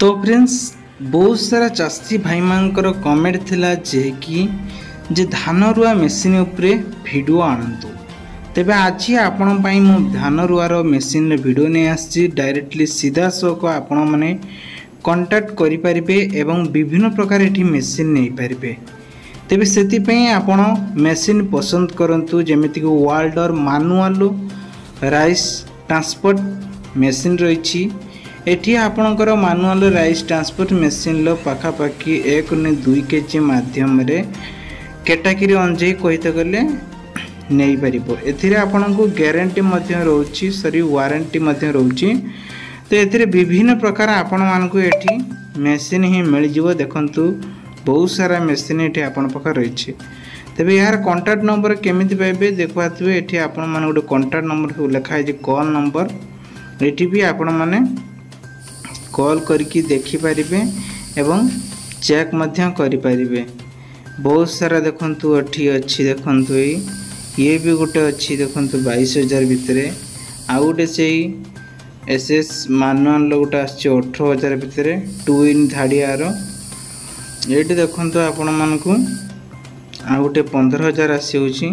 तो फ्रेंड्स बहुत सारा चाषी भाई मानकर कमेंट थिला जे धान रुआ मेसीन उपरे वीडियो आणतु। तेबे आज आपण पाई मु धान रुआर मेसीन वीडियो नहीं आसी डायरेक्टली सीधा सख आपण माने कांटेक्ट करि परिबे एवं विभिन्न प्रकार एठी मेसीन नहीं परिबे। तेबे सेति पई आपण मेसीन पसंद करंतु जेमिति कि वाल्डर मैनुअल राइस ट्रांसपोर्ट मेसीन रही। एठी आपणकर मैनुअल राइस ट्रांसपोर्ट मेसीन लो पाखापाखि 1 ने 2 केजी माध्यम रे कैटेगरी अनुसार कहिते गले नहीं पारिबो। एथिरे आपनको गारंटी मध्य रहउची सरी वारंटी मध्य रहउची। तो एथिरे विभिन्न प्रकार आपण मानको एठी मेसीन ही मिल जिवो। देखंतु बहुत सारा मेसीन एठी आपण पका रहिछि। तबे यार कांटेक्ट नंबर केमिति पाइबे देखबाथबे एठी आपण माने गोटे कांटेक्ट नंबर लिखा है कॉल नंबर। एठी भी आपण माने कॉल करके देखि पारिबे एवं चेक मध्य करि पारिबे। बहुत सारा देखंतु एठी अछि। देखंतु ये भी गोटे अच्छी देखंतु 22,000 भितरे आउ गोटे से एसएस मैनुअल गोटे आछि 18,000 भितरे 2 इन धाड़ियार। ये देखंतु आपण मानकु आउ गोटे 15,000 आसी।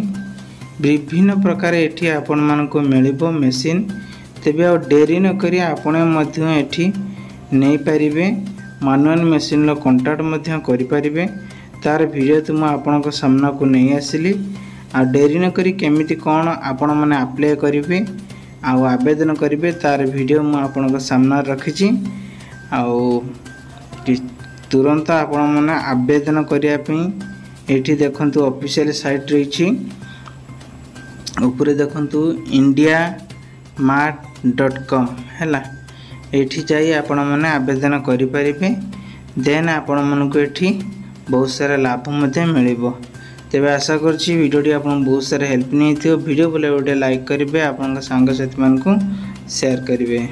विभिन्न प्रकार एठी आपण मानकु मिलिबो मेसीन। तेबे आ डेरी न करी आपण मध्य एठी नहीं पारिबे। मैनुअल मेसीन लो कांटेक्ट मध्य करि पारिबे। तार वीडियो तो मु आपनक सामना को नहीं आसिली। आ डेरी न करी केमिति कोन आपण माने अप्लाई करिवे आ आवेदन करिवे तार वीडियो मु आपनक सामना रखिछि। आ तुरंत आपण माने आवेदन करिया पई एठी देखंतु ऑफिशियल साइट रहिछि। ऊपर देखंतु indiamart.com हैला। एठी जाई आपण माने आवेदन करि परिबे। देन आपण मानको एठी बहुत सारा लाभ मध्य मिलिबो। तेबे आशा करछि वीडियोटी आपन बहुत सारा हेल्प नहीं थियो। वीडियो बोले गोटे लाइक करिवे, आपन सांग साथी मान को शेयर करिवे।